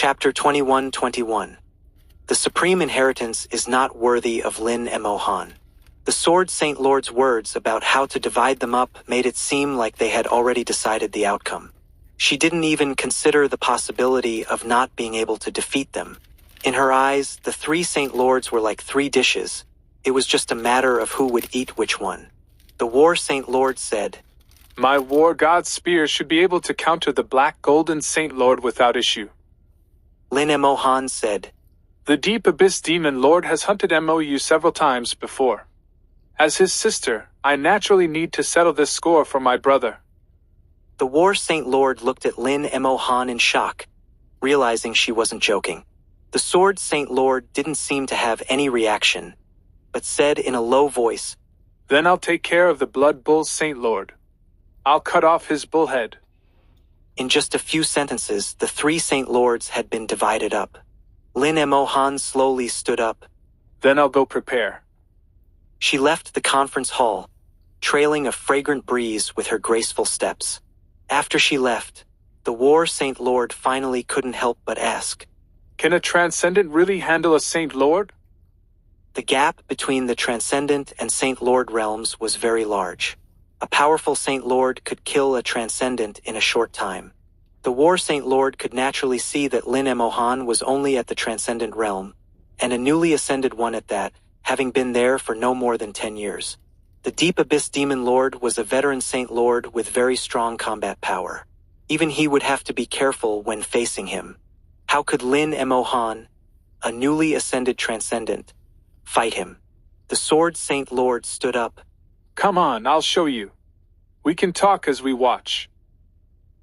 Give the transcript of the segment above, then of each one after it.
Chapter 21-21. The Supreme Inheritance is not worthy of Lin Moyu. The Sword Saint Lord's words about how to divide them up made it seem like they had already decided the outcome. She didn't even consider the possibility of not being able to defeat them. In her eyes, the three Saint Lords were like three dishes. It was just a matter of who would eat which one. The War Saint Lord said, "My War God Spear should be able to counter the Black Golden Saint Lord without issue." Lin Moyu said, "The Deep Abyss Demon Lord has hunted Moyu several times before. As his sister, I naturally need to settle this score for my brother." The War Saint Lord looked at Lin Moyu in shock, realizing she wasn't joking. The Sword Saint Lord didn't seem to have any reaction, but said in a low voice, "Then I'll take care of the Blood Bull Saint Lord. I'll cut off his bull head." In just a few sentences, the three Saint Lords had been divided up. Lin Moyu slowly stood up. "Then I'll go prepare." She left the conference hall, trailing a fragrant breeze with her graceful steps. After she left, the War Saint Lord finally couldn't help but ask, "Can a Transcendent really handle a Saint Lord?" The gap between the Transcendent and Saint Lord realms was very large. A powerful Saint Lord could kill a Transcendent in a short time. The War Saint Lord could naturally see that Lin Moyu was only at the Transcendent realm, and a newly ascended one at that, having been there for no more than 10 years. The Deep Abyss Demon Lord was a veteran Saint Lord with very strong combat power. Even he would have to be careful when facing him. How could Lin Moyu, a newly ascended Transcendent, fight him? The Sword Saint Lord stood up. "Come on, I'll show you. We can talk as we watch."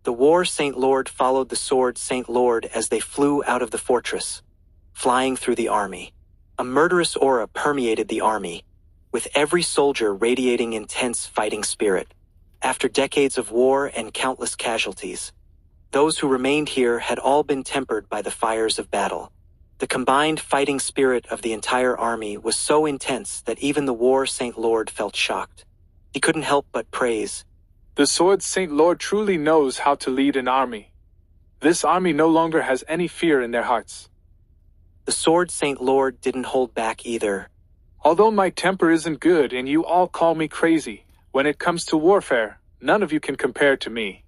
The War Saint Lord followed the Sword Saint Lord as they flew out of the fortress, flying through the army. A murderous aura permeated the army, with every soldier radiating intense fighting spirit. After decades of war and countless casualties, those who remained here had all been tempered by the fires of battle. The combined fighting spirit of the entire army was so intense that even the War Saint Lord felt shocked. He couldn't help but praise, "The Sword Saint Lord truly knows how to lead an army. This army no longer has any fear in their hearts." The Sword Saint Lord didn't hold back either. "Although my temper isn't good and you all call me crazy, when it comes to warfare, none of you can compare to me."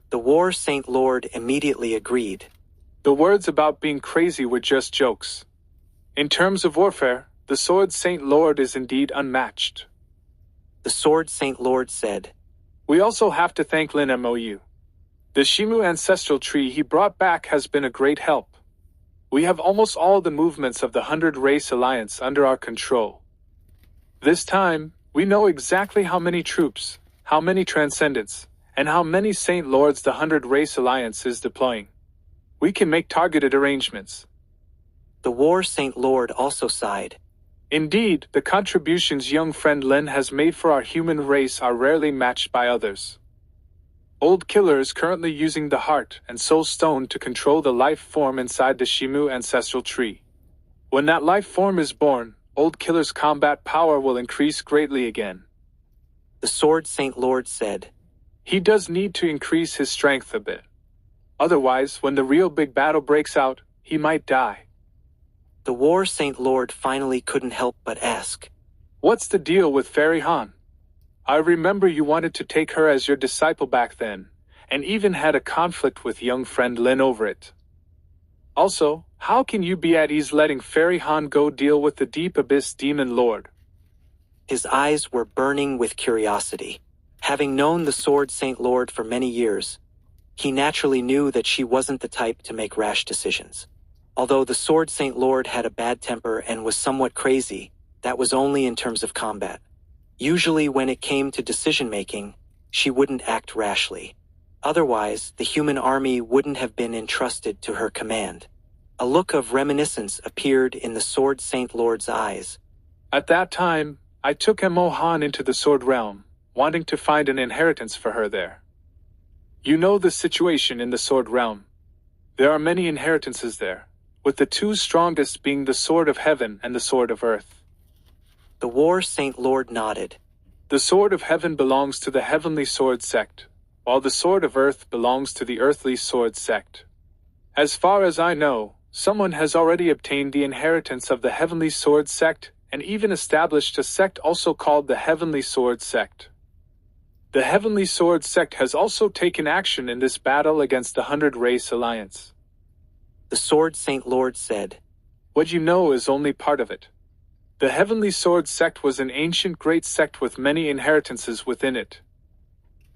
The War Saint Lord immediately agreed. "The words about being crazy were just jokes. In terms of warfare, the Sword Saint Lord is indeed unmatched." The Sword Saint Lord said, "We also have to thank Lin Moyu. The Shimu ancestral tree he brought back has been a great help. We have almost all the movements of the 100 Race Alliance under our control. This time, we know exactly how many troops, how many Transcendents, and how many Saint Lords the 100 Race Alliance is deploying. We can make targeted arrangements." The War Saint Lord also sighed. "Indeed, the contributions young friend Lin has made for our human race are rarely matched by others. Old Killer is currently using the Heart and Soul Stone to control the life form inside the Shimu ancestral tree. When that life form is born, Old Killer's combat power will increase greatly again." The Sword Saint Lord said, "He does need to increase his strength a bit. Otherwise, when the real big battle breaks out, he might die." The War Saint Lord finally couldn't help but ask, "What's the deal with Fairy Han? I remember you wanted to take her as your disciple back then, and even had a conflict with young friend Lin over it. Also, how can you be at ease letting Fairy Han go deal with the Deep Abyss Demon Lord?" His eyes were burning with curiosity. Having known the Sword Saint Lord for many years, he naturally knew that she wasn't the type to make rash decisions. Although the Sword Saint Lord had a bad temper and was somewhat crazy, that was only in terms of combat. Usually when it came to decision-making, she wouldn't act rashly. Otherwise, the human army wouldn't have been entrusted to her command. A look of reminiscence appeared in the Sword Saint Lord's eyes. "At that time, I took Moyu into the Sword Realm, wanting to find an inheritance for her there. You know the situation in the Sword Realm. There are many inheritances there, with the two strongest being the Sword of Heaven and the Sword of Earth." The War Saint Lord nodded. "The Sword of Heaven belongs to the Heavenly Sword sect, while the Sword of Earth belongs to the Earthly Sword sect. As far as I know, someone has already obtained the inheritance of the Heavenly Sword Sect and even established a sect also called the Heavenly Sword Sect. The Heavenly Sword Sect has also taken action in this battle against the 100-Race Alliance. The Sword Saint Lord said. What you know is only part of it. The Heavenly Sword Sect was an ancient great sect with many inheritances within it.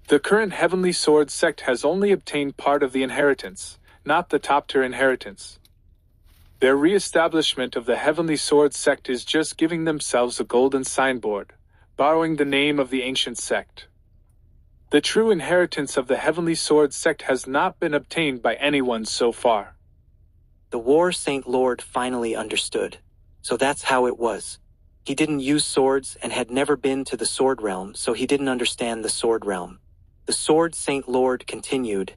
The current Heavenly Sword Sect has only obtained part of the inheritance, not the top-tier inheritance. Their re-establishment of the Heavenly Sword Sect is just giving themselves a golden signboard, borrowing the name of the ancient sect. The true inheritance of the Heavenly Sword Sect has not been obtained by anyone so far. The War Saint Lord finally understood. So that's how it was. He didn't use swords and had never been to the Sword Realm, so he didn't understand the Sword Realm. The Sword Saint Lord continued.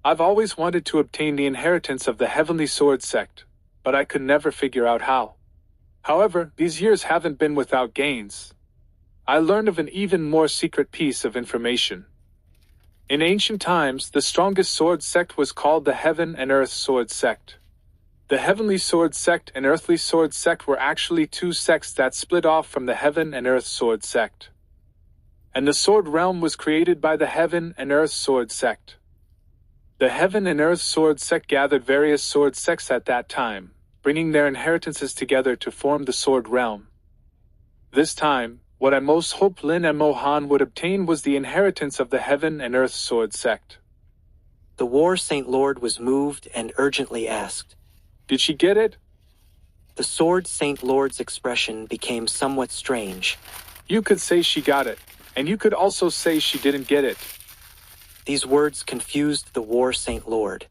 I've always wanted to obtain the inheritance of the Heavenly Sword Sect, but I could never figure out how. However, these years haven't been without gains. I learned of an even more secret piece of information. In ancient times, the strongest sword sect was called the Heaven and Earth Sword Sect. The Heavenly Sword Sect and Earthly Sword Sect were actually two sects that split off from the Heaven and Earth Sword Sect. And the Sword Realm was created by the Heaven and Earth Sword Sect. The Heaven and Earth Sword Sect gathered various sword sects at that time, bringing their inheritances together to form the Sword Realm. This time, what I most hoped Lin and Mohan would obtain was the inheritance of the Heaven and Earth Sword Sect. The War Saint Lord was moved and urgently asked. Did she get it? The Sword Saint Lord's expression became somewhat strange. You could say she got it, and you could also say she didn't get it. These words confused the War Saint Lord.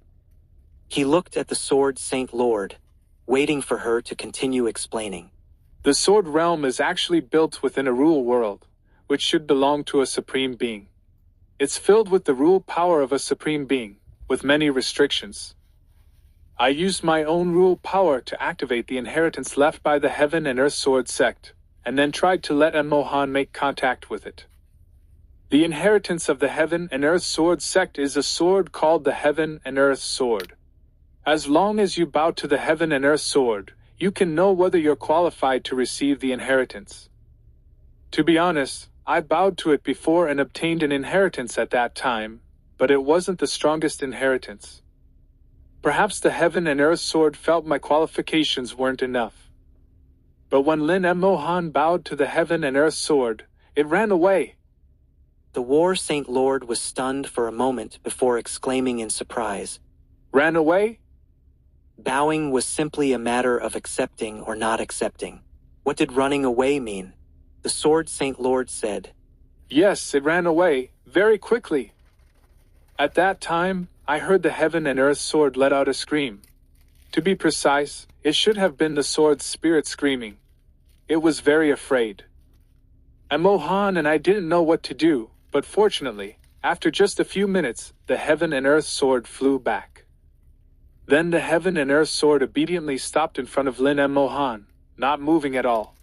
He looked at the Sword Saint Lord, waiting for her to continue explaining. The Sword Realm is actually built within a rule world, which should belong to a supreme being. It's filled with the rule power of a supreme being, with many restrictions. I used my own rule power to activate the inheritance left by the Heaven and Earth Sword Sect, and then tried to let M. Mohan make contact with it. The inheritance of the Heaven and Earth Sword Sect is a sword called the Heaven and Earth Sword. As long as you bow to the Heaven and Earth Sword, you can know whether you're qualified to receive the inheritance. To be honest, I bowed to it before and obtained an inheritance at that time, but it wasn't the strongest inheritance. Perhaps the Heaven and Earth Sword felt my qualifications weren't enough. But when Lin M. Mohan bowed to the Heaven and Earth Sword, it ran away. The War Saint Lord was stunned for a moment before exclaiming in surprise. Ran away? Bowing was simply a matter of accepting or not accepting. What did running away mean? The Sword Saint Lord said. Yes, it ran away, very quickly. At that time, I heard the Heaven and Earth Sword let out a scream. To be precise, it should have been the sword's spirit screaming. It was very afraid. And Mohan and I didn't know what to do, but fortunately, after just a few minutes, the Heaven and Earth Sword flew back. Then the Heaven and Earth Sword obediently stopped in front of Lin M. Mohan, not moving at all.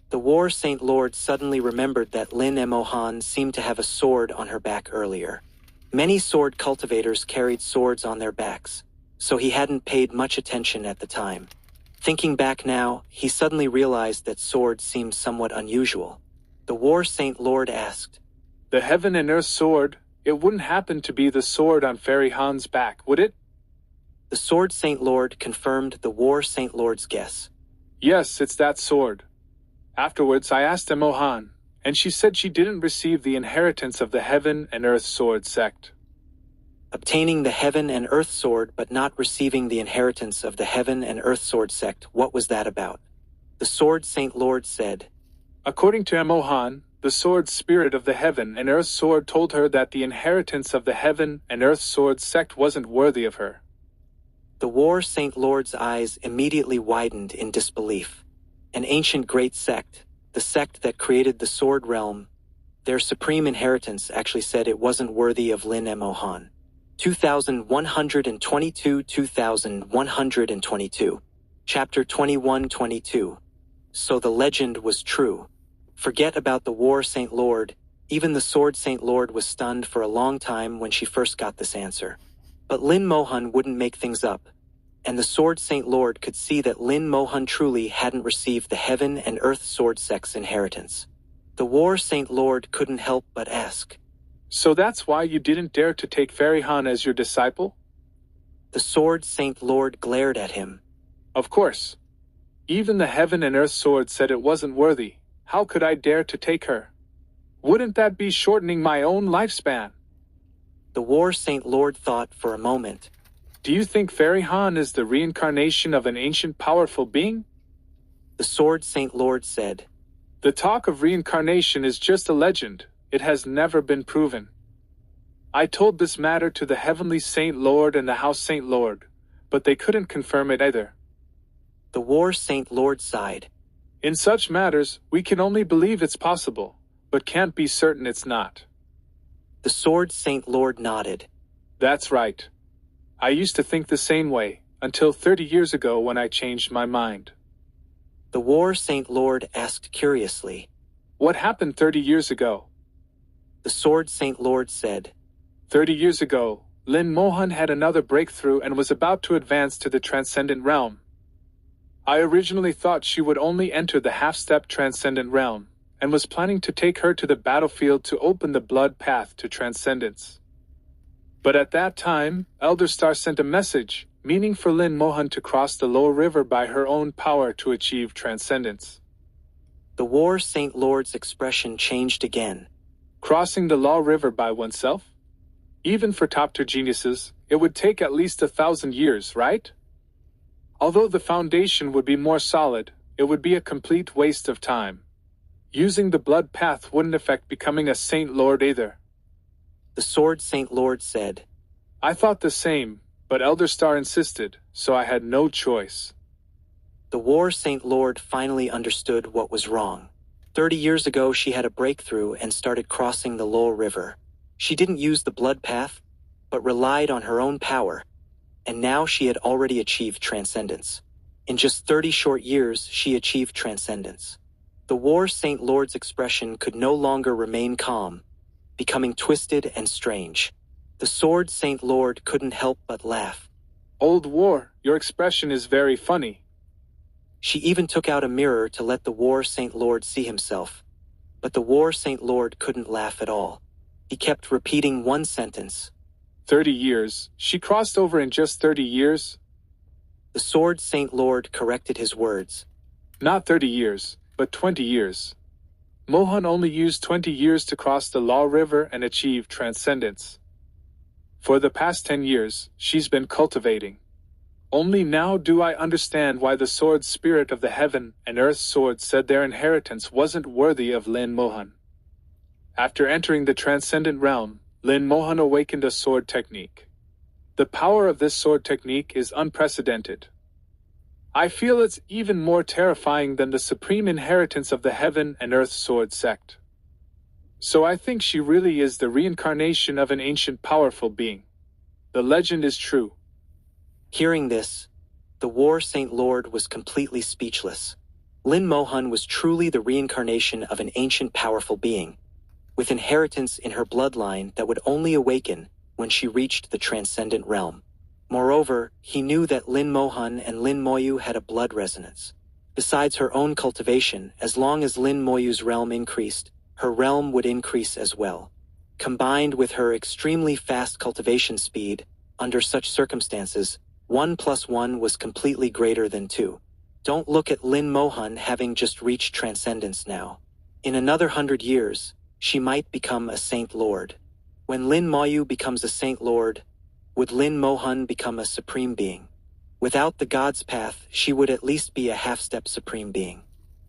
The War Saint Lord suddenly remembered that Lin M. Mohan seemed to have a sword on her back earlier. Many sword cultivators carried swords on their backs, so he hadn't paid much attention at the time. Thinking back now, he suddenly realized that swords seemed somewhat unusual. The War Saint Lord asked, The Heaven and Earth Sword, it wouldn't happen to be the sword on Fairy Han's back, would it? The Sword Saint Lord confirmed the War Saint Lord's guess. Yes, it's that sword. Afterwards, I asked Mohan, and she said she didn't receive the inheritance of the Heaven and Earth Sword Sect. Obtaining the Heaven and Earth Sword but not receiving the inheritance of the Heaven and Earth Sword Sect, what was that about? The Sword Saint Lord said. According to Mohan, the sword spirit of the Heaven and Earth Sword told her that the inheritance of the Heaven and Earth Sword Sect wasn't worthy of her. The War Saint Lord's eyes immediately widened in disbelief. An ancient great sect, the sect that created the Sword Realm, their supreme inheritance actually said it wasn't worthy of Lin M. Mohan. 2122 Chapter 2122. So the legend was true. Forget about the War Saint Lord. Even the Sword Saint Lord was stunned for a long time when she first got this answer. But Lin Mohan wouldn't make things up, and the Sword Saint Lord could see that Lin Mohan truly hadn't received the Heaven and Earth Sword Sect's inheritance. The War Saint Lord couldn't help but ask, "So that's why you didn't dare to take Fairy Han as your disciple?" The Sword Saint Lord glared at him. "Of course. Even the Heaven and Earth Sword said it wasn't worthy. How could I dare to take her? Wouldn't that be shortening my own lifespan?" The War Saint Lord thought for a moment. "Do you think Fairy Han is the reincarnation of an ancient powerful being?" The Sword Saint Lord said, "The talk of reincarnation is just a legend. It has never been proven. I told this matter to the Heavenly Saint Lord and the House Saint Lord, but they couldn't confirm it either." The War Saint Lord sighed. "In such matters, we can only believe it's possible, but can't be certain it's not." The Sword Saint Lord nodded. "That's right. I used to think the same way, until 30 years ago when I changed my mind." The War Saint Lord asked curiously, "What happened 30 years ago?" The Sword Saint Lord said, 30 years ago, Lin Mohan had another breakthrough and was about to advance to the Transcendent Realm. I originally thought she would only enter the half-step Transcendent Realm, and was planning to take her to the battlefield to open the blood path to Transcendence. But at that time, Elder Star sent a message, meaning for Lin Mohan to cross the Low River by her own power to achieve Transcendence. The War Saint Lord's expression changed again. Crossing the Law River by oneself? Even for top-tier geniuses, it would take at least 1,000 years, right? Although the foundation would be more solid, it would be a complete waste of time. Using the blood path wouldn't affect becoming a Saint Lord either. The Sword Saint Lord said, I thought the same, but Elder Star insisted, so I had no choice. The War Saint Lord finally understood what was wrong. 30 years ago she had a breakthrough and started crossing the Lowell River. She didn't use the blood path, but relied on her own power, and now she had already achieved transcendence. In just 30 short years, she achieved transcendence. The War Saint Lord's expression could no longer remain calm, becoming twisted and strange. The Sword Saint Lord couldn't help but laugh. Old War, your expression is very funny. She even took out a mirror to let the War Saint Lord see himself. But the War Saint Lord couldn't laugh at all. He kept repeating one sentence. 30 years? She crossed over in just 30 years? The Sword Saint Lord corrected his words. Not 30 years, but 20 years. Mohan only used 20 years to cross the Law River and achieve transcendence. For the past 10 years, she's been cultivating. Only now do I understand why the sword spirit of the heaven and earth sword said their inheritance wasn't worthy of Lin Mohan. After entering the transcendent realm, Lin Mohan awakened a sword technique. The power of this sword technique is unprecedented. I feel it's even more terrifying than the supreme inheritance of the heaven and earth sword sect. So I think she really is the reincarnation of an ancient powerful being. The legend is true. Hearing this, the War Saint Lord was completely speechless. Lin Mohan was truly the reincarnation of an ancient powerful being, with inheritance in her bloodline that would only awaken when she reached the transcendent realm. Moreover, he knew that Lin Mohan and Lin Moyu had a blood resonance. Besides her own cultivation, as long as Lin Moyu's realm increased, her realm would increase as well. Combined with her extremely fast cultivation speed, under such circumstances, 1 + 1 was completely greater than 2. Don't look at Lin Mohan having just reached transcendence now. In another 100 years, she might become a Saint Lord. When Lin Moyu becomes a Saint Lord, would Lin Mohan become a Supreme Being? Without the God's Path, she would at least be a half-step Supreme Being.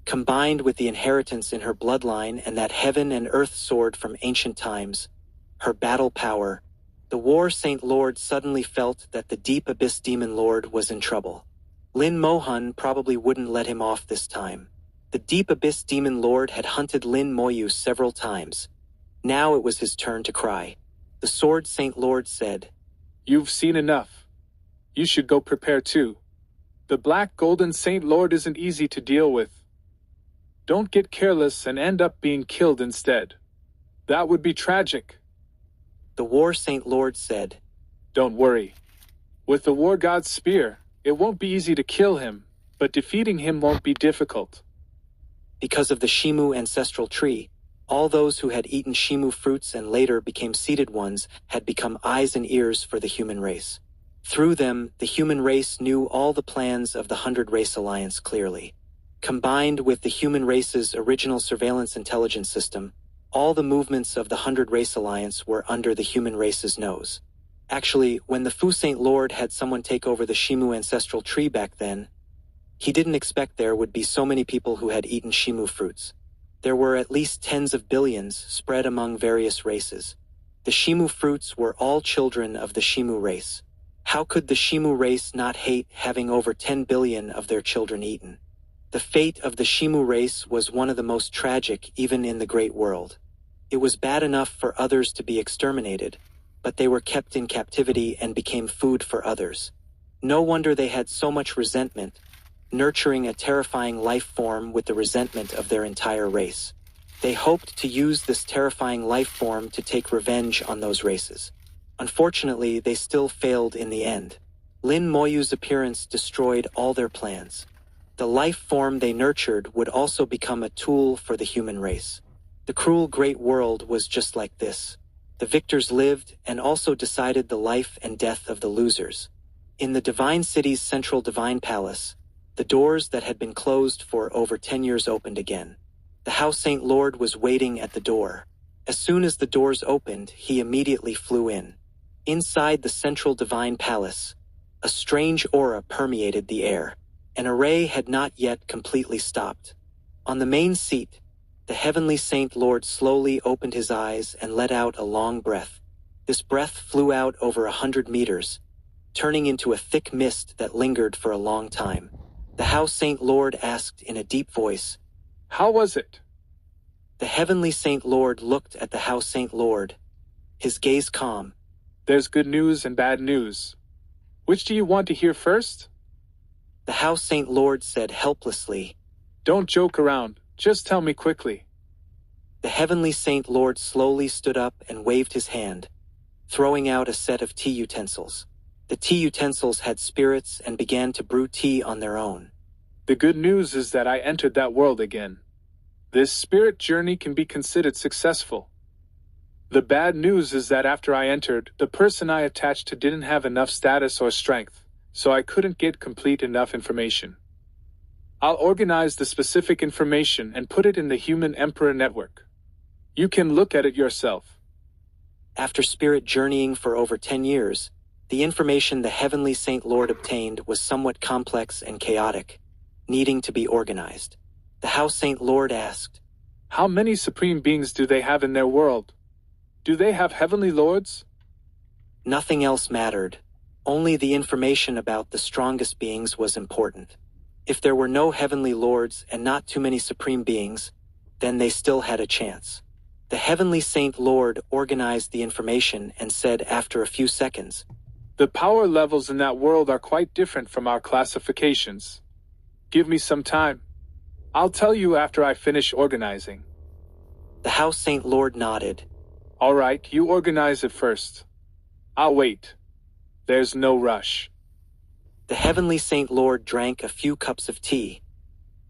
Combined with the inheritance in her bloodline and that heaven and earth sword from ancient times, her battle power, the War Saint Lord suddenly felt that the Deep Abyss Demon Lord was in trouble. Lin Mohan probably wouldn't let him off this time. The Deep Abyss Demon Lord had hunted Lin Moyu several times. Now it was his turn to cry. The Sword Saint Lord said, You've seen enough. You should go prepare too. The Black Golden Saint Lord isn't easy to deal with. Don't get careless and end up being killed instead. That would be tragic. The War Saint Lord said, Don't worry. With the war god's spear, it won't be easy to kill him, but defeating him won't be difficult. Because of the Shimu ancestral tree, all those who had eaten Shimu fruits and later became seeded ones had become eyes and ears for the human race. Through them, the human race knew all the plans of the 100 Race Alliance clearly. Combined with the human race's original surveillance intelligence system, all the movements of the 100 Race Alliance were under the human race's nose. Actually, when the Fu Saint Lord had someone take over the Shimu ancestral tree back then, he didn't expect there would be so many people who had eaten Shimu fruits. There were at least tens of billions spread among various races. The Shimu fruits were all children of the Shimu race. How could the Shimu race not hate having over 10 billion of their children eaten? The fate of the Shimu race was one of the most tragic even in the Great World. It was bad enough for others to be exterminated, but they were kept in captivity and became food for others. No wonder they had so much resentment, nurturing a terrifying life form with the resentment of their entire race. They hoped to use this terrifying life form to take revenge on those races. Unfortunately, they still failed in the end. Lin Moyu's appearance destroyed all their plans. The life form they nurtured would also become a tool for the human race. The cruel great world was just like this. The victors lived and also decided the life and death of the losers. In the Divine City's central Divine Palace, the doors that had been closed for over 10 years opened again. The House Saint Lord was waiting at the door. As soon as the doors opened, he immediately flew in. Inside the central Divine Palace, a strange aura permeated the air. An array had not yet completely stopped. On the main seat, the Heavenly Saint Lord slowly opened his eyes and let out a long breath. This breath flew out over 100 meters, turning into a thick mist that lingered for a long time. The House Saint Lord asked in a deep voice, "How was it?" The Heavenly Saint Lord looked at the House Saint Lord, his gaze calm. "There's good news and bad news. Which do you want to hear first?" The House Saint Lord said helplessly, "Don't joke around, just tell me quickly." The Heavenly Saint Lord slowly stood up and waved his hand, throwing out a set of tea utensils. The tea utensils had spirits and began to brew tea on their own. "The good news is that I entered that world again. This spirit journey can be considered successful. The bad news is that after I entered, the person I attached to didn't have enough status or strength, so I couldn't get complete enough information. I'll organize the specific information and put it in the Human Emperor Network. You can look at it yourself." After spirit journeying for over 10 years, the information the Heavenly Saint Lord obtained was somewhat complex and chaotic, needing to be organized. The House Saint Lord asked, "How many supreme beings do they have in their world? Do they have heavenly lords?" Nothing else mattered. Only the information about the strongest beings was important. If there were no heavenly lords and not too many supreme beings, then they still had a chance. The Heavenly Saint Lord organized the information and said after a few seconds, "The power levels in that world are quite different from our classifications. Give me some time. I'll tell you after I finish organizing." The House Saint Lord nodded. "All right, you organize it first. I'll wait. There's no rush." The Heavenly Saint Lord drank a few cups of tea,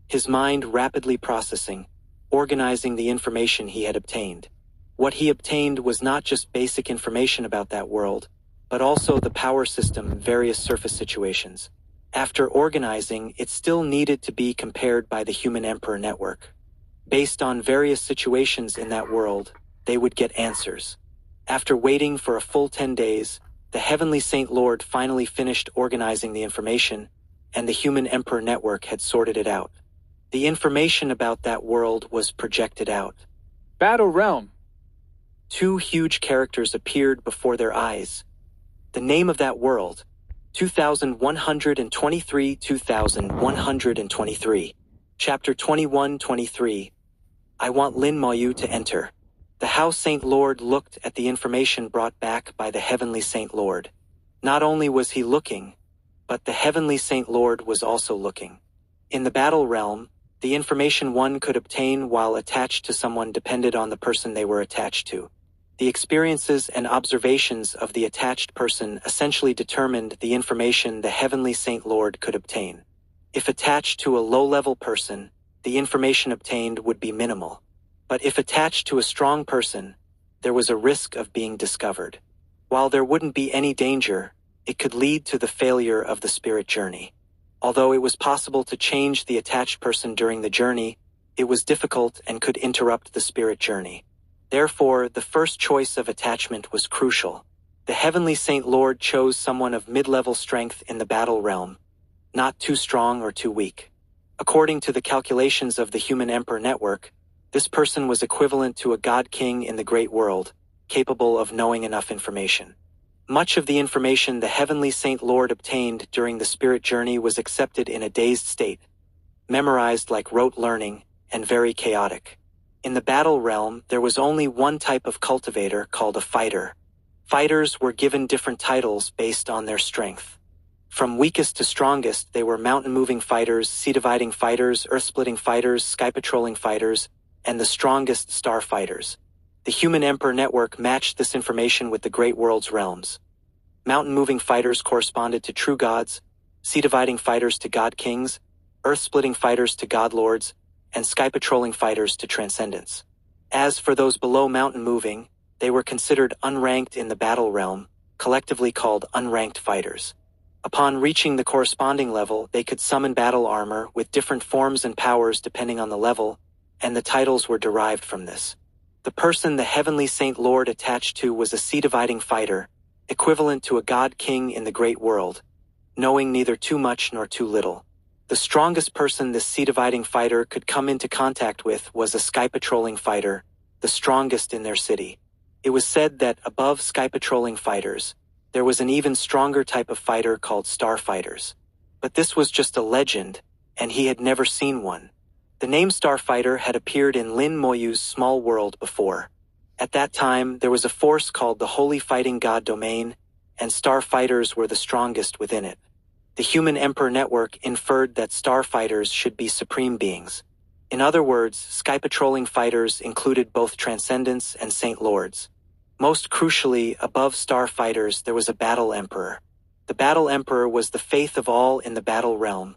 his mind rapidly processing, organizing the information he had obtained. What he obtained was not just basic information about that world, but also the power system and various surface situations. After organizing, it still needed to be compared by the Human Emperor Network. Based on various situations in that world, they would get answers. After waiting for a full 10 days, the Heavenly Saint Lord finally finished organizing the information, and the Human Emperor Network had sorted it out. The information about that world was projected out. Battle Realm. 2 huge characters appeared before their eyes. The name of that world, 2123, 2123. Chapter 21-23. I want Lin Moyu to enter. The House Saint Lord looked at the information brought back by the Heavenly Saint Lord. Not only was he looking, but the Heavenly Saint Lord was also looking. In the battle realm, the information one could obtain while attached to someone depended on the person they were attached to. The experiences and observations of the attached person essentially determined the information the Heavenly Saint Lord could obtain. If attached to a low-level person, the information obtained would be minimal. But if attached to a strong person, there was a risk of being discovered. While there wouldn't be any danger, it could lead to the failure of the spirit journey. Although it was possible to change the attached person during the journey, it was difficult and could interrupt the spirit journey. Therefore, the first choice of attachment was crucial. The Heavenly Saint Lord chose someone of mid-level strength in the battle realm, not too strong or too weak. According to the calculations of the Human Emperor Network, this person was equivalent to a god king in the great world, capable of knowing enough information. Much of the information the Heavenly Saint Lord obtained during the spirit journey was accepted in a dazed state, memorized like rote learning, and very chaotic. In the battle realm, there was only one type of cultivator called a fighter. Fighters were given different titles based on their strength. From weakest to strongest, they were mountain-moving fighters, sea-dividing fighters, earth-splitting fighters, sky-patrolling fighters, and the strongest star fighters. The Human Emperor Network matched this information with the Great World's realms. Mountain-moving fighters corresponded to true gods, sea-dividing fighters to god kings, earth-splitting fighters to god lords, and sky-patrolling fighters to transcendence. As for those below mountain-moving, they were considered unranked in the battle realm, collectively called unranked fighters. Upon reaching the corresponding level, they could summon battle armor with different forms and powers depending on the level, and the titles were derived from this. The person the Heavenly Saint Lord attached to was a sea-dividing fighter, equivalent to a god king in the great world, knowing neither too much nor too little. The strongest person this sea-dividing fighter could come into contact with was a sky-patrolling fighter, the strongest in their city. It was said that above sky-patrolling fighters, there was an even stronger type of fighter called star fighters. But this was just a legend, and he had never seen one. The name Starfighter had appeared in Lin Moyu's Small World before. At that time, there was a force called the Holy Fighting God Domain, and starfighters were the strongest within it. The Human Emperor Network inferred that starfighters should be supreme beings. In other words, sky-patrolling fighters included both transcendents and saint lords. Most crucially, above starfighters there was a battle emperor. The battle emperor was the faith of all in the battle realm,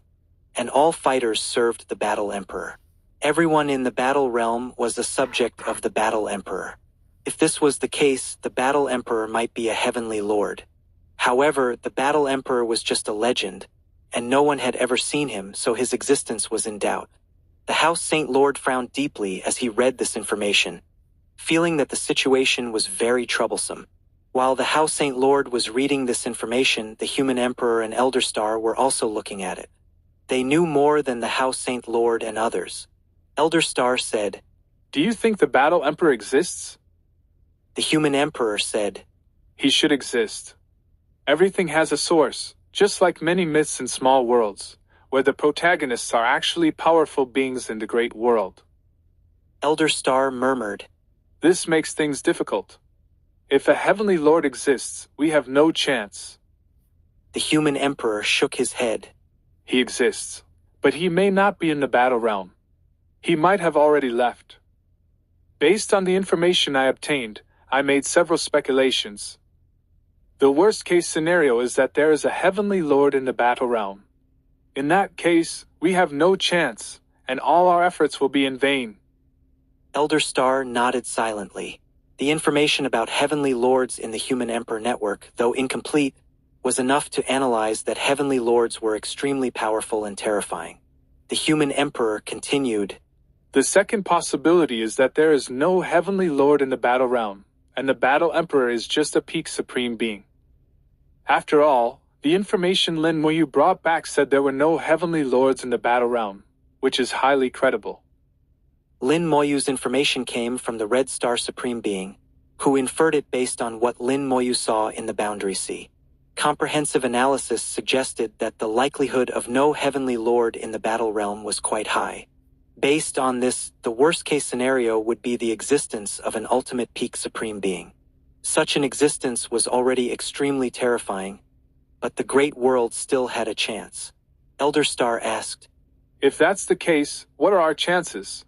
and all fighters served the battle emperor. Everyone in the battle realm was a subject of the battle emperor. If this was the case, the battle emperor might be a heavenly lord. However, the battle emperor was just a legend, and no one had ever seen him, so his existence was in doubt. The House Saint Lord frowned deeply as he read this information, feeling that the situation was very troublesome. While the House Saint Lord was reading this information, the Human Emperor and Elder Star were also looking at it. They knew more than the House Saint Lord and others. Elder Star said, "Do you think the Battle Emperor exists?" The Human Emperor said, "He should exist. Everything has a source, just like many myths in small worlds, where the protagonists are actually powerful beings in the great world." Elder Star murmured, "This makes things difficult. If a heavenly lord exists, we have no chance." The Human Emperor shook his head. "He exists, but he may not be in the battle realm. He might have already left. Based on the information I obtained, I made several speculations. The worst-case scenario is that there is a heavenly lord in the battle realm. In that case, we have no chance, and all our efforts will be in vain." Elder Star nodded silently. The information about heavenly lords in the Human Emperor Network, though incomplete, was enough to analyze that heavenly lords were extremely powerful and terrifying. The Human Emperor continued, "The second possibility is that there is no heavenly lord in the battle realm, and the battle emperor is just a peak supreme being. After all, the information Lin Moyu brought back said there were no heavenly lords in the battle realm, which is highly credible." Lin Moyu's information came from the Red Star Supreme Being, who inferred it based on what Lin Moyu saw in the Boundary Sea. Comprehensive analysis suggested that the likelihood of no heavenly lord in the battle realm was quite high. Based on this, the worst-case scenario would be the existence of an ultimate peak supreme being. Such an existence was already extremely terrifying, but the great world still had a chance. Elder Star asked, "If that's the case, what are our chances?"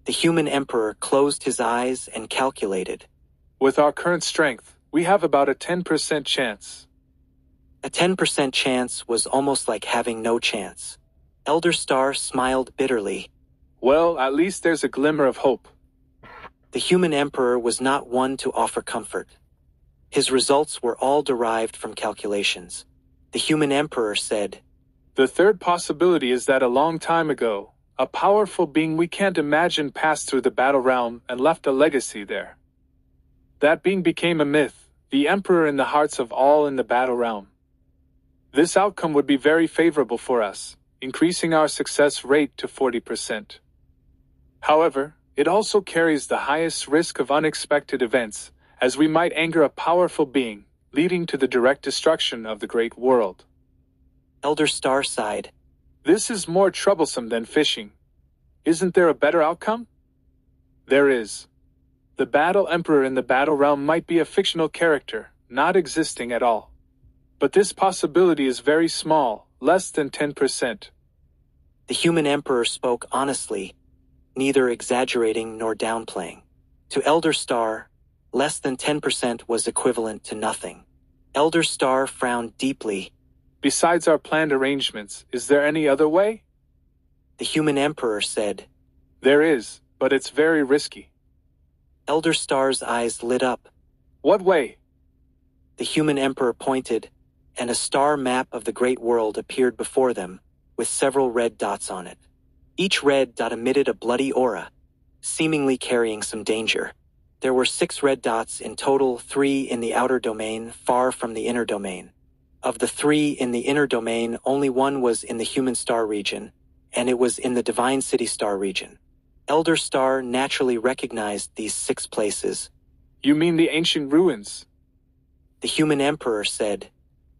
The Human Emperor closed his eyes and calculated. With our current strength, we have about a 10% chance. A 10% chance was almost like having no chance. Elder Star smiled bitterly. Well, at least there's a glimmer of hope. The human emperor was not one to offer comfort. His results were all derived from calculations. The human emperor said, The third possibility is that a long time ago, a powerful being we can't imagine passed through the battle realm and left a legacy there. That being became a myth, the emperor in the hearts of all in the battle realm. This outcome would be very favorable for us, increasing our success rate to 40%. However, it also carries the highest risk of unexpected events, as we might anger a powerful being, leading to the direct destruction of the great world. Elder Star sighed. This is more troublesome than fishing. Isn't there a better outcome? There is. The battle emperor in the battle realm might be a fictional character, not existing at all. But this possibility is very small, less than 10%. The human emperor spoke honestly, neither exaggerating nor downplaying. To Elder Star, less than 10% was equivalent to nothing. Elder Star frowned deeply. Besides our planned arrangements, is there any other way? The human emperor said, There is, but it's very risky. Elder Star's eyes lit up. What way? The human emperor pointed, and a star map of the great world appeared before them, with several red dots on it. Each red dot emitted a bloody aura, seemingly carrying some danger. There were 6 red dots in total, 3 in the outer domain, far from the inner domain. Of the 3 in the inner domain, only 1 was in the human star region, and it was in the divine city star region. Elder Star naturally recognized these 6 places. You mean the ancient ruins? The human emperor said,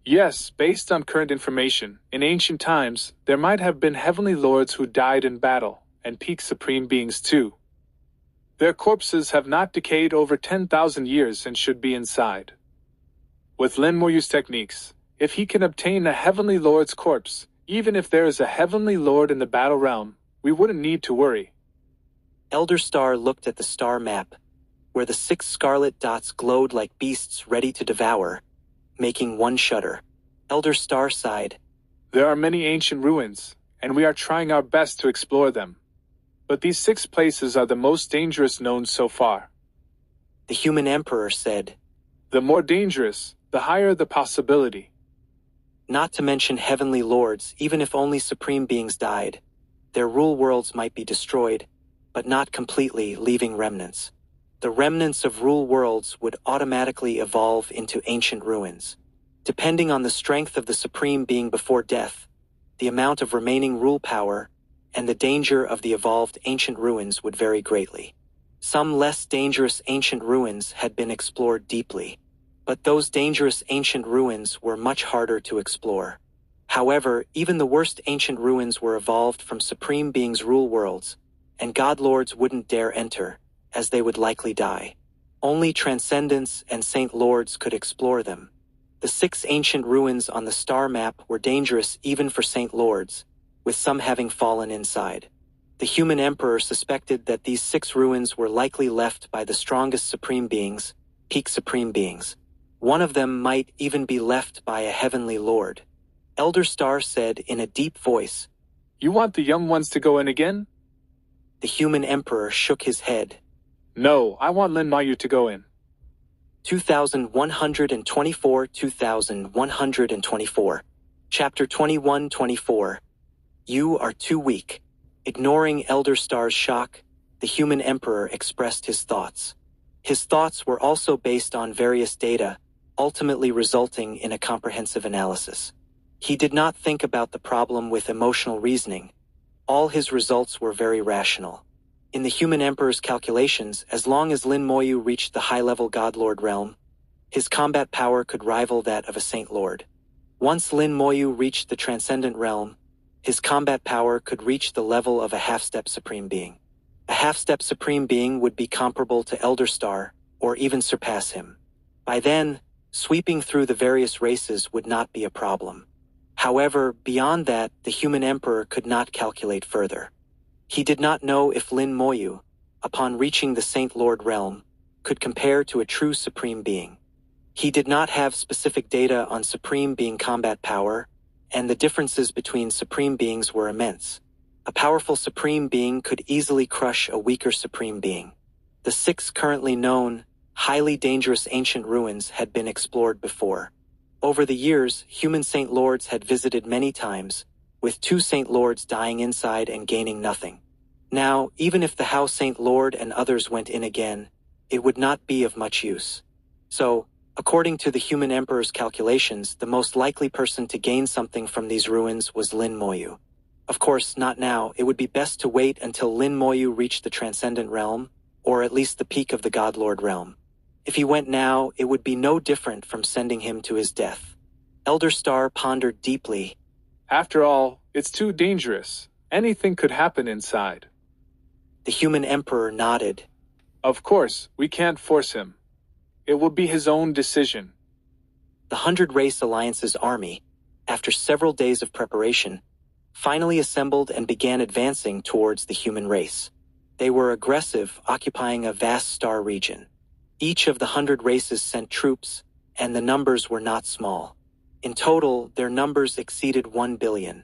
Yes, based on current information, in ancient times, there might have been heavenly lords who died in battle, and peak supreme beings too. Their corpses have not decayed over 10,000 years and should be inside. With Lin Moyu's techniques, if he can obtain a heavenly lord's corpse, even if there is a heavenly lord in the battle realm, we wouldn't need to worry. Elder Star looked at the star map, where the 6 scarlet dots glowed like beasts ready to devour, making one shudder. Elder Star sighed. There are many ancient ruins, and we are trying our best to explore them. But these 6 places are the most dangerous known so far. The human emperor said, The more dangerous, the higher the possibility. Not to mention heavenly lords, even if only supreme beings died. Their rule worlds might be destroyed, but not completely, leaving remnants. The remnants of rule worlds would automatically evolve into ancient ruins. Depending on the strength of the supreme being before death, the amount of remaining rule power, and the danger of the evolved ancient ruins would vary greatly. Some less dangerous ancient ruins had been explored deeply, but those dangerous ancient ruins were much harder to explore. However, even the worst ancient ruins were evolved from supreme beings' rule worlds, and god lords wouldn't dare enter, as they would likely die. Only transcendents and saint lords could explore them. The 6 ancient ruins on the star map were dangerous even for saint lords, with some having fallen inside. The human emperor suspected that these 6 ruins were likely left by the strongest supreme beings, peak supreme beings. One of them might even be left by a heavenly lord. Elder Star said in a deep voice, You want the young ones to go in again? The human emperor shook his head. No, I want Lin Moyu to go in. 2124 2124. Chapter 2124. You are too weak. Ignoring Elder Star's shock, the human emperor expressed his thoughts. His thoughts were also based on various data, ultimately resulting in a comprehensive analysis. He did not think about the problem with emotional reasoning. All his results were very rational. In the human emperor's calculations, as long as Lin Moyu reached the high-level God-Lord realm, his combat power could rival that of a Saint Lord. Once Lin Moyu reached the transcendent realm, his combat power could reach the level of a half-step supreme being. A half-step supreme being would be comparable to Elder Star, or even surpass him. By then, sweeping through the various races would not be a problem. However, beyond that, the human emperor could not calculate further. He did not know if Lin Moyu, upon reaching the Saint Lord realm, could compare to a true Supreme Being. He did not have specific data on Supreme Being combat power, and the differences between Supreme Beings were immense. A powerful Supreme Being could easily crush a weaker Supreme Being. The 6 currently known, highly dangerous ancient ruins had been explored before. Over the years, human Saint Lords had visited many times, with 2 Saint Lords dying inside and gaining nothing. Now, even if the House Saint Lord and others went in again, it would not be of much use. So, according to the human emperor's calculations, the most likely person to gain something from these ruins was Lin Moyu. Of course, not now. It would be best to wait until Lin Moyu reached the Transcendent Realm, or at least the peak of the Godlord Realm. If he went now, it would be no different from sending him to his death. Elder Star pondered deeply. After all, it's too dangerous. Anything could happen inside. The human emperor nodded. Of course, we can't force him. It will be his own decision. The 100 Race Alliance's army, after several days of preparation, finally assembled and began advancing towards the human race. They were aggressive, occupying a vast star region. Each of the 100 races sent troops, and the numbers were not small. In total, their numbers exceeded 1 billion.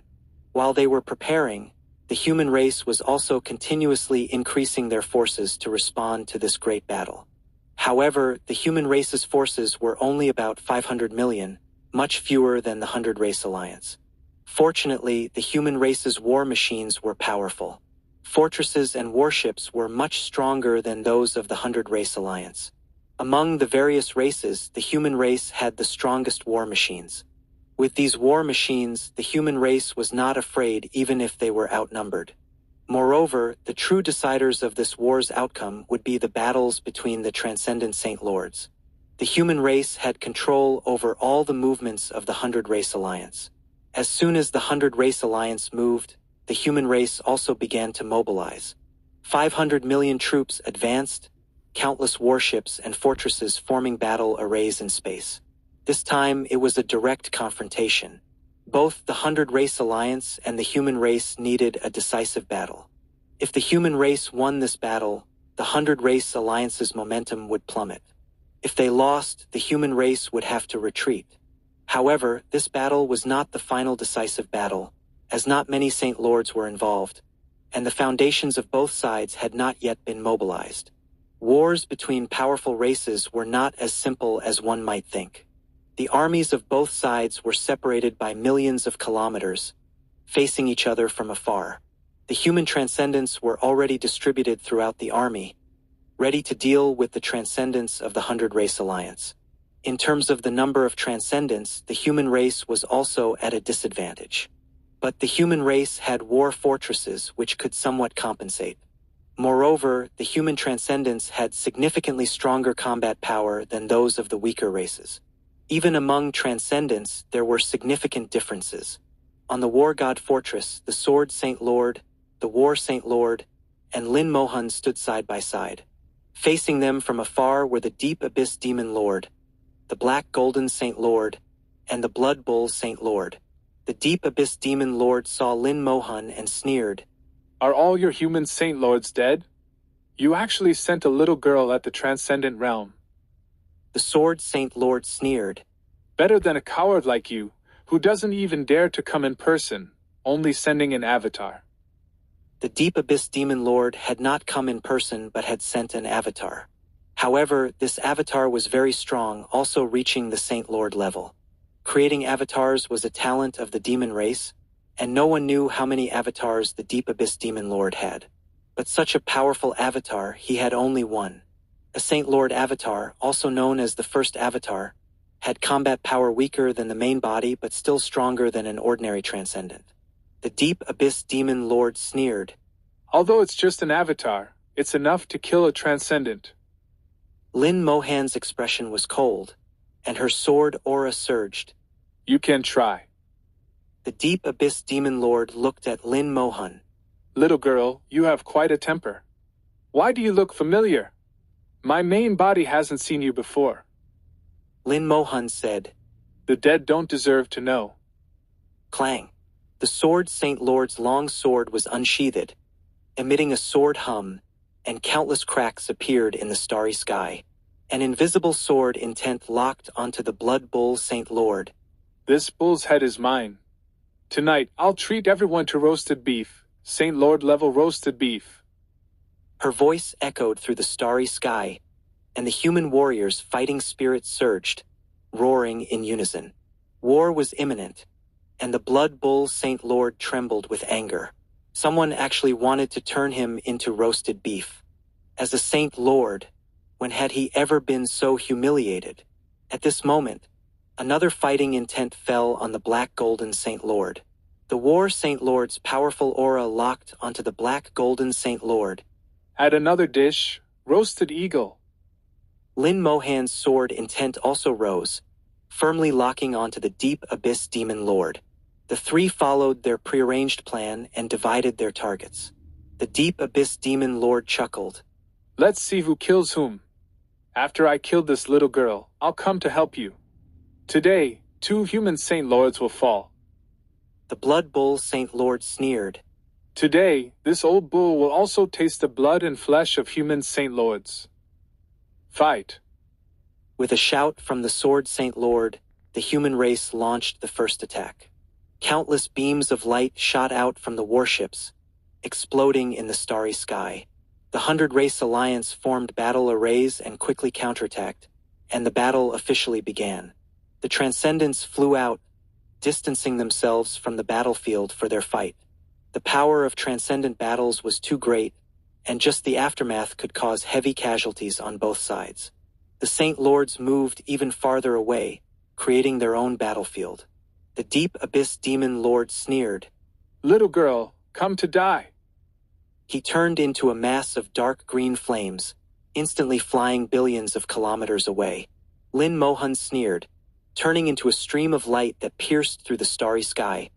While they were preparing, the human race was also continuously increasing their forces to respond to this great battle. However, the human race's forces were only about 500 million, much fewer than the 100 Race Alliance. Fortunately, the human race's war machines were powerful. Fortresses and warships were much stronger than those of the 100 Race Alliance. Among the various races, the human race had the strongest war machines. With these war machines, the human race was not afraid even if they were outnumbered. Moreover, the true deciders of this war's outcome would be the battles between the Transcendent Saint Lords. The human race had control over all the movements of the 100 Race Alliance. As soon as the 100 Race Alliance moved, the human race also began to mobilize. 500 million troops advanced, countless warships and fortresses forming battle arrays in space. This time, it was a direct confrontation. Both the 100 Race Alliance and the human race needed a decisive battle. If the human race won this battle, the 100 Race Alliance's momentum would plummet. If they lost, the human race would have to retreat. However, this battle was not the final decisive battle, as not many Saint Lords were involved, and the foundations of both sides had not yet been mobilized. Wars between powerful races were not as simple as one might think. The armies of both sides were separated by millions of kilometers, facing each other from afar. The human transcendents were already distributed throughout the army, ready to deal with the transcendents of the 100 Race Alliance. In terms of the number of transcendents, the human race was also at a disadvantage. But the human race had war fortresses which could somewhat compensate. Moreover, the human transcendents had significantly stronger combat power than those of the weaker races. Even among transcendents, there were significant differences. On the War God Fortress, the Sword Saint Lord, the War Saint Lord, and Lin Moyu stood side by side. Facing them from afar were the Deep Abyss Demon Lord, the Black Golden Saint Lord, and the Blood Bull Saint Lord. The Deep Abyss Demon Lord saw Lin Moyu and sneered. Are all your human Saint Lords dead? You actually sent a little girl at the Transcendent Realm. The Sword Saint Lord sneered. Better than a coward like you, who doesn't even dare to come in person, only sending an avatar. The Deep Abyss Demon Lord had not come in person but had sent an avatar. However, this avatar was very strong, also reaching the Saint Lord level. Creating avatars was a talent of the demon race, and no one knew how many avatars the Deep Abyss Demon Lord had. But such a powerful avatar, he had only one. A Saint Lord avatar, also known as the First Avatar, had combat power weaker than the main body but still stronger than an ordinary transcendent. The Deep Abyss Demon Lord sneered. Although it's just an avatar, it's enough to kill a transcendent. Lin Mohan's expression was cold, and her sword aura surged. You can try. The Deep Abyss Demon Lord looked at Lin Moyu. Little girl, you have quite a temper. Why do you look familiar? My main body hasn't seen you before. Lin Moyu said. The dead don't deserve to know. Clang. The Sword Saint Lord's long sword was unsheathed, emitting a sword hum, and countless cracks appeared in the starry sky. An invisible sword intent locked onto the blood bull Saint Lord. This bull's head is mine. Tonight, I'll treat everyone to roasted beef, Saint Lord level roasted beef. Her voice echoed through the starry sky, and the human warriors' fighting spirits surged, roaring in unison. War was imminent, and the blood bull Saint Lord trembled with anger. Someone actually wanted to turn him into roasted beef. As a Saint Lord, when had he ever been so humiliated? At this moment, another fighting intent fell on the black golden Saint Lord. The war Saint Lord's powerful aura locked onto the black golden Saint Lord. Add another dish, roasted eagle. Lin Mohan's sword intent also rose, firmly locking onto the deep abyss demon lord. The three followed their prearranged plan and divided their targets. The deep abyss demon lord chuckled. Let's see who kills whom. After I kill this little girl, I'll come to help you. Today, 2 human Saint Lords will fall. The blood bull Saint Lord sneered. Today, this old bull will also taste the blood and flesh of human Saint Lords. Fight. With a shout from the sword Saint Lord, the human race launched the first attack. Countless beams of light shot out from the warships, exploding in the starry sky. The 100 Race Alliance formed battle arrays and quickly counterattacked, and the battle officially began. The Transcendents flew out, distancing themselves from the battlefield for their fight. The power of Transcendent battles was too great, and just the aftermath could cause heavy casualties on both sides. The Saint Lords moved even farther away, creating their own battlefield. The deep abyss demon lord sneered. Little girl, come to die. He turned into a mass of dark green flames, instantly flying billions of kilometers away. Lin Mohan sneered, turning into a stream of light that pierced through the starry sky,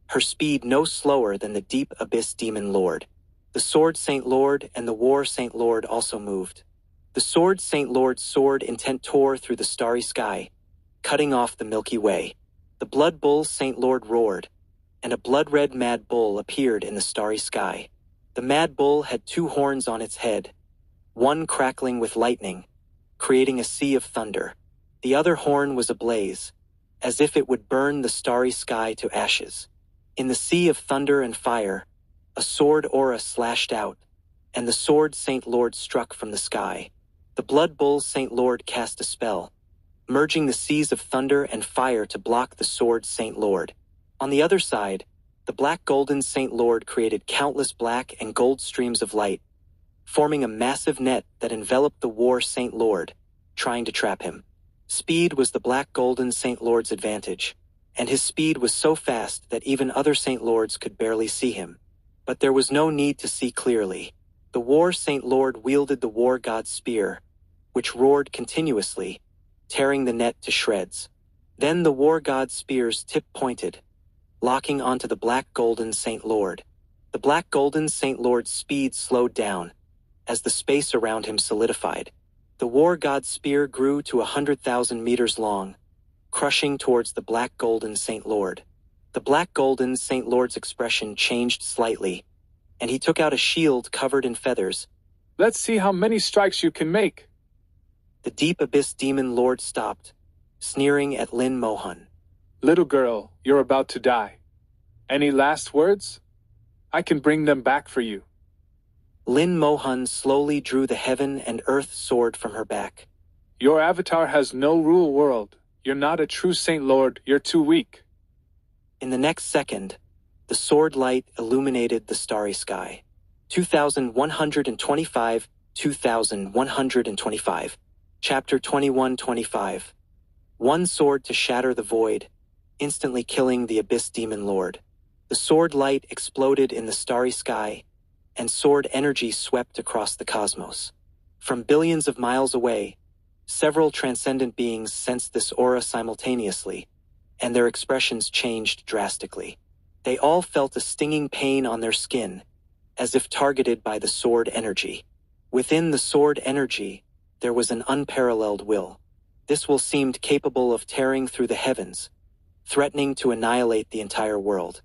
her speed no slower than the deep abyss demon lord. The sword Saint Lord and the war Saint Lord also moved. The sword Saint Lord's sword intent tore through the starry sky, cutting off the Milky Way. The blood bull Saint Lord roared, and a blood-red mad bull appeared in the starry sky. The mad bull had 2 horns on its head, one crackling with lightning, creating a sea of thunder. The other horn was ablaze, as if it would burn the starry sky to ashes. In the sea of thunder and fire, a sword aura slashed out, and the sword Saint Lord struck from the sky. The blood bull Saint Lord cast a spell, merging the seas of thunder and fire to block the sword Saint Lord. On the other side, the black golden Saint Lord created countless black and gold streams of light, forming a massive net that enveloped the war Saint Lord, trying to trap him. Speed was the black golden Saint Lord's advantage, and his speed was so fast that even other Saint Lords could barely see him. But there was no need to see clearly. The war Saint Lord wielded the war god's spear, which roared continuously, tearing the net to shreds. Then the war god's spear's tip pointed, locking onto the black golden Saint Lord. The black golden Saint Lord's speed slowed down, as the space around him solidified. The war god's spear grew to 100,000 meters long, crushing towards the black golden Saint Lord. The black golden Saint Lord's expression changed slightly, and he took out a shield covered in feathers. Let's see how many strikes you can make. The deep abyss demon lord stopped, sneering at Lin Mohan. Little girl, you're about to die. Any last words? I can bring them back for you. Lin Mohan slowly drew the heaven and earth sword from her back. Your avatar has no rule world. You're not a true Saint Lord, you're too weak. In the next second, the sword light illuminated the starry sky. 2125, 2125. Chapter 2125. One sword to shatter the void, instantly killing the abyss demon lord. The sword light exploded in the starry sky, and sword energy swept across the cosmos. From billions of miles away, several transcendent beings sensed this aura simultaneously, and their expressions changed drastically. They all felt a stinging pain on their skin, as if targeted by the sword energy. Within the sword energy, there was an unparalleled will. This will seemed capable of tearing through the heavens, threatening to annihilate the entire world.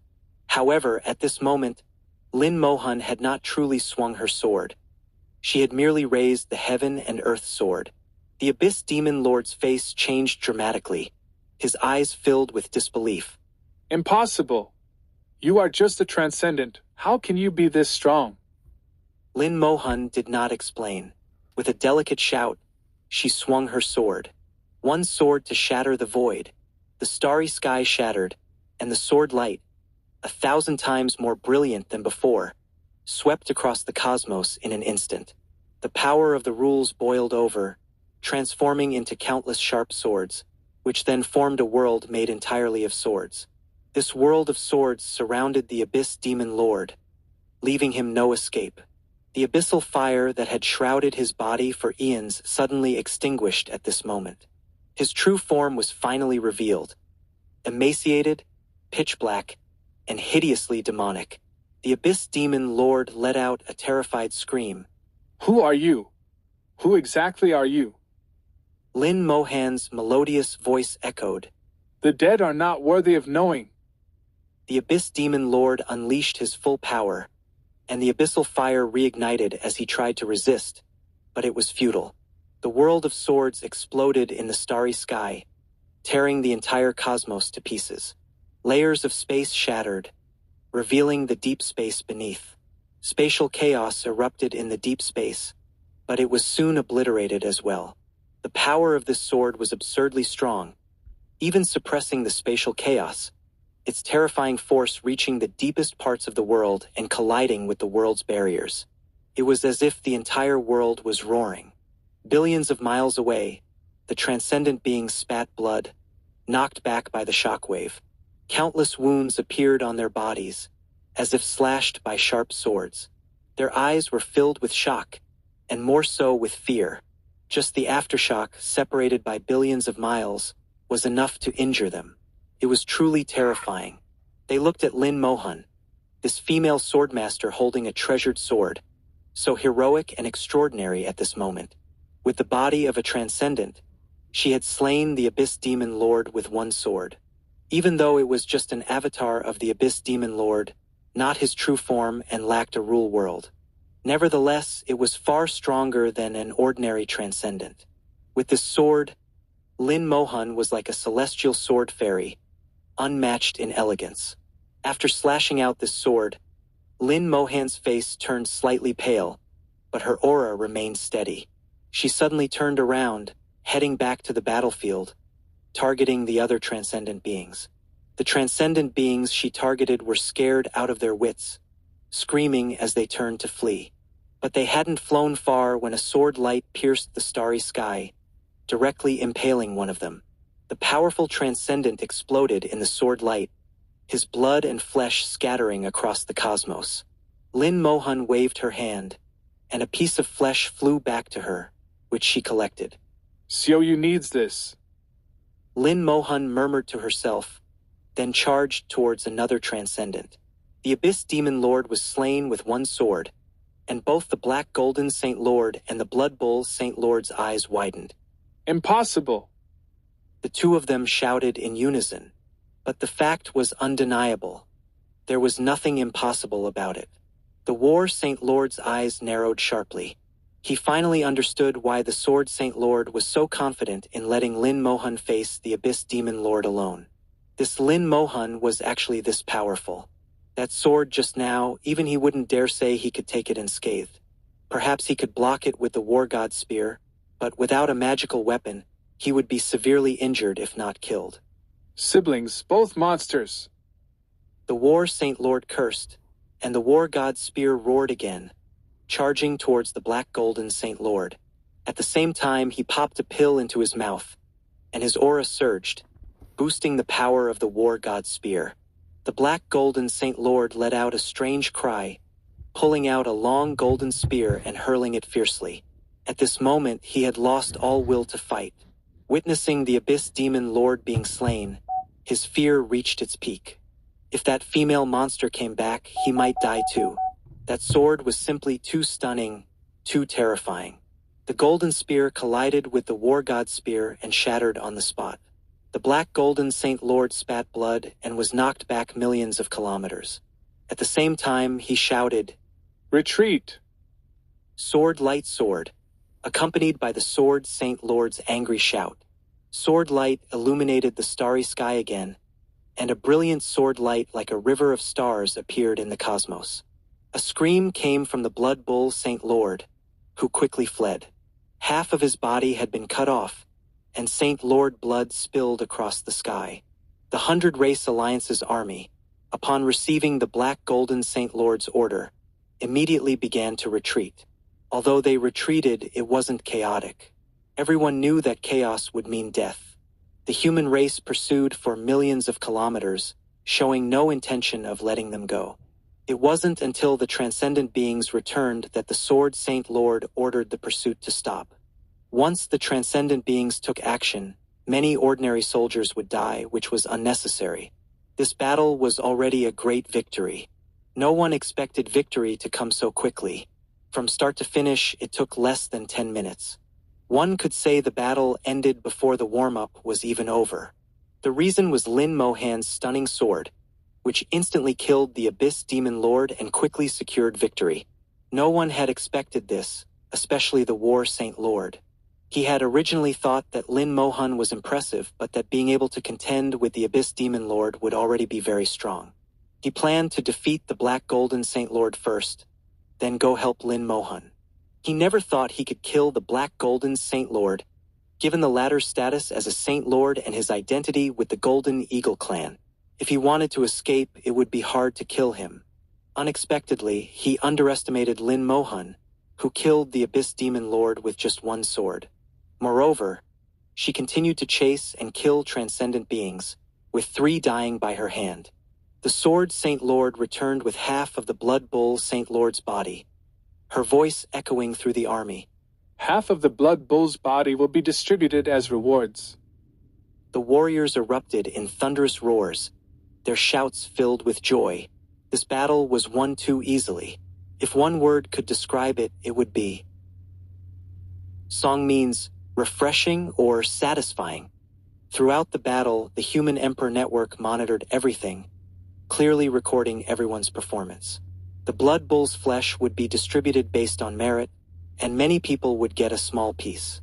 However, at this moment, Lin Mohan had not truly swung her sword. She had merely raised the heaven and earth sword. The Abyss Demon Lord's face changed dramatically, his eyes filled with disbelief. Impossible. You are just a transcendent. How can you be this strong? Lin Moyu did not explain. With a delicate shout, she swung her sword. One sword to shatter the void. The starry sky shattered, and the sword light, 1,000 times more brilliant than before, swept across the cosmos in an instant. The power of the rules boiled over, transforming into countless sharp swords, which then formed a world made entirely of swords. This world of swords surrounded the Abyss Demon Lord, leaving him no escape. The abyssal fire that had shrouded his body for eons suddenly extinguished at this moment. His true form was finally revealed. Emaciated, pitch black, and hideously demonic, the Abyss Demon Lord let out a terrified scream. Who are you? Who exactly are you? Lin Mohan's melodious voice echoed. The dead are not worthy of knowing. The Abyss Demon Lord unleashed his full power, and the abyssal fire reignited as he tried to resist, but it was futile. The world of swords exploded in the starry sky, tearing the entire cosmos to pieces. Layers of space shattered, revealing the deep space beneath. Spatial chaos erupted in the deep space, but it was soon obliterated as well. The power of this sword was absurdly strong, even suppressing the spatial chaos, its terrifying force reaching the deepest parts of the world and colliding with the world's barriers. It was as if the entire world was roaring. Billions of miles away, the transcendent beings spat blood, knocked back by the shockwave. Countless wounds appeared on their bodies, as if slashed by sharp swords. Their eyes were filled with shock, and more so with fear. Just the aftershock, separated by billions of miles, was enough to injure them. It was truly terrifying. They looked at Lin Moyu, this female swordmaster holding a treasured sword, so heroic and extraordinary at this moment. With the body of a transcendent, she had slain the Abyss Demon Lord with one sword. Even though it was just an avatar of the Abyss Demon Lord, not his true form and lacked a rule world. Nevertheless, it was far stronger than an ordinary transcendent. With this sword, Lin Moyu was like a celestial sword fairy, unmatched in elegance. After slashing out this sword, Lin Mohan's face turned slightly pale, but her aura remained steady. She suddenly turned around, heading back to the battlefield, targeting the other transcendent beings. The transcendent beings she targeted were scared out of their wits, screaming as they turned to flee. But they hadn't flown far when a sword light pierced the starry sky, directly impaling one of them. The powerful transcendent exploded in the sword light, his blood and flesh scattering across the cosmos. Lin Moyu waved her hand, and a piece of flesh flew back to her, which she collected. Xiaoyu needs this. Lin Moyu murmured to herself, then charged towards another transcendent. The Abyss Demon Lord was slain with one sword, and both the Black Golden Saint Lord and the Blood Bull Saint Lord's eyes widened. Impossible! The two of them shouted in unison, but the fact was undeniable. There was nothing impossible about it. The War Saint Lord's eyes narrowed sharply. He finally understood why the Sword Saint Lord was so confident in letting Lin Moyu face the Abyss Demon Lord alone. This Lin Moyu was actually this powerful. That sword just now, even he wouldn't dare say he could take it unscathed. Perhaps he could block it with the War God's spear, but without a magical weapon, he would be severely injured if not killed. Siblings, both monsters. The War Saint Lord cursed, and the War God's spear roared again, charging towards the Black Golden Saint Lord. At the same time, he popped a pill into his mouth, and his aura surged, boosting the power of the War God's spear. The Black Golden Saint Lord let out a strange cry, pulling out a long golden spear and hurling it fiercely. At this moment, he had lost all will to fight. Witnessing the Abyss Demon Lord being slain, his fear reached its peak. If that female monster came back, he might die too. That sword was simply too stunning, too terrifying. The golden spear collided with the War God's spear and shattered on the spot. The Black Golden Saint Lord spat blood and was knocked back millions of kilometers. At the same time, he shouted, Retreat! Sword light sword. accompanied by the Sword Saint Lord's angry shout. Sword light illuminated the starry sky again, and a brilliant sword light like a river of stars appeared in the cosmos. A scream came from the Blood Bull Saint Lord, who quickly fled. Half of his body had been cut off, and Saint Lord blood spilled across the sky. The 100 Race Alliance's army, upon receiving the Black Golden Saint Lord's order, immediately began to retreat. Although they retreated, it wasn't chaotic. Everyone knew that chaos would mean death. The human race pursued for millions of kilometers, showing no intention of letting them go. It wasn't until the transcendent beings returned that the Sword Saint Lord ordered the pursuit to stop. Once the transcendent beings took action, many ordinary soldiers would die, which was unnecessary. This battle was already a great victory. No one expected victory to come so quickly. From start to finish, it took less than 10 minutes. One could say the battle ended before the warm-up was even over. The reason was Lin Mohan's stunning sword, which instantly killed the Abyss Demon Lord and quickly secured victory. No one had expected this, especially the War Saint Lord. He had originally thought that Lin Mohan was impressive, but that being able to contend with the Abyss Demon Lord would already be very strong. He planned to defeat the Black Golden Saint Lord first, then go help Lin Mohan. He never thought he could kill the Black Golden Saint Lord, given the latter's status as a Saint Lord and his identity with the Golden Eagle clan. If he wanted to escape, it would be hard to kill him. Unexpectedly, he underestimated Lin Mohan, who killed the Abyss Demon Lord with just one sword. Moreover, she continued to chase and kill transcendent beings, with 3 dying by her hand. The Sword Saint Lord returned with half of the Blood Bull Saint Lord's body, her voice echoing through the army. Half of the Blood Bull's body will be distributed as rewards. The warriors erupted in thunderous roars, their shouts filled with joy. This battle was won too easily. If one word could describe it, it would be. Song means refreshing or satisfying. Throughout the battle, the Human Emperor Network monitored everything, clearly recording everyone's performance. The Blood Bull's flesh would be distributed based on merit, and many people would get a small piece.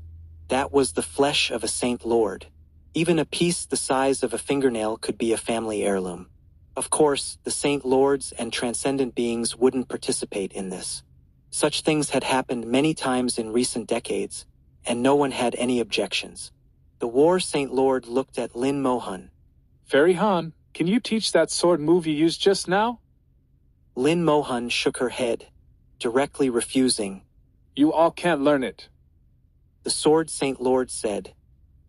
That was the flesh of a Saint Lord. Even a piece the size of a fingernail could be a family heirloom. Of course, the Saint Lords and transcendent beings wouldn't participate in this. Such things had happened many times in recent decades, and no one had any objections. The War Saint Lord looked at Lin Mohan. Fairy Han, can you teach that sword move you used just now? Lin Mohan shook her head, directly refusing. You all can't learn it. The Sword Saint Lord said.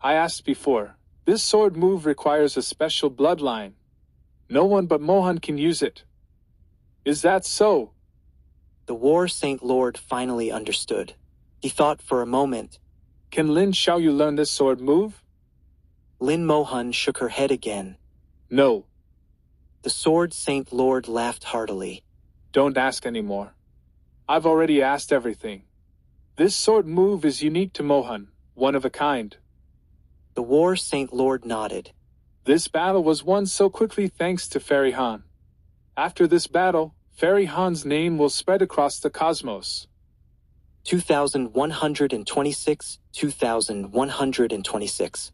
I asked before. This sword move requires a special bloodline. No one but Mohan can use it. Is that so? The War Saint Lord finally understood. He thought for a moment. Can Lin Xiaoyu learn this sword move? Lin Mohan shook her head again. No. The Sword Saint Lord laughed heartily. Don't ask anymore. I've already asked everything. This sword move is unique to Mohan, one of a kind. The War Saint Lord nodded. This battle was won so quickly thanks to Fairy Han. After this battle, Fairy Han's name will spread across the cosmos. 2126, 2126.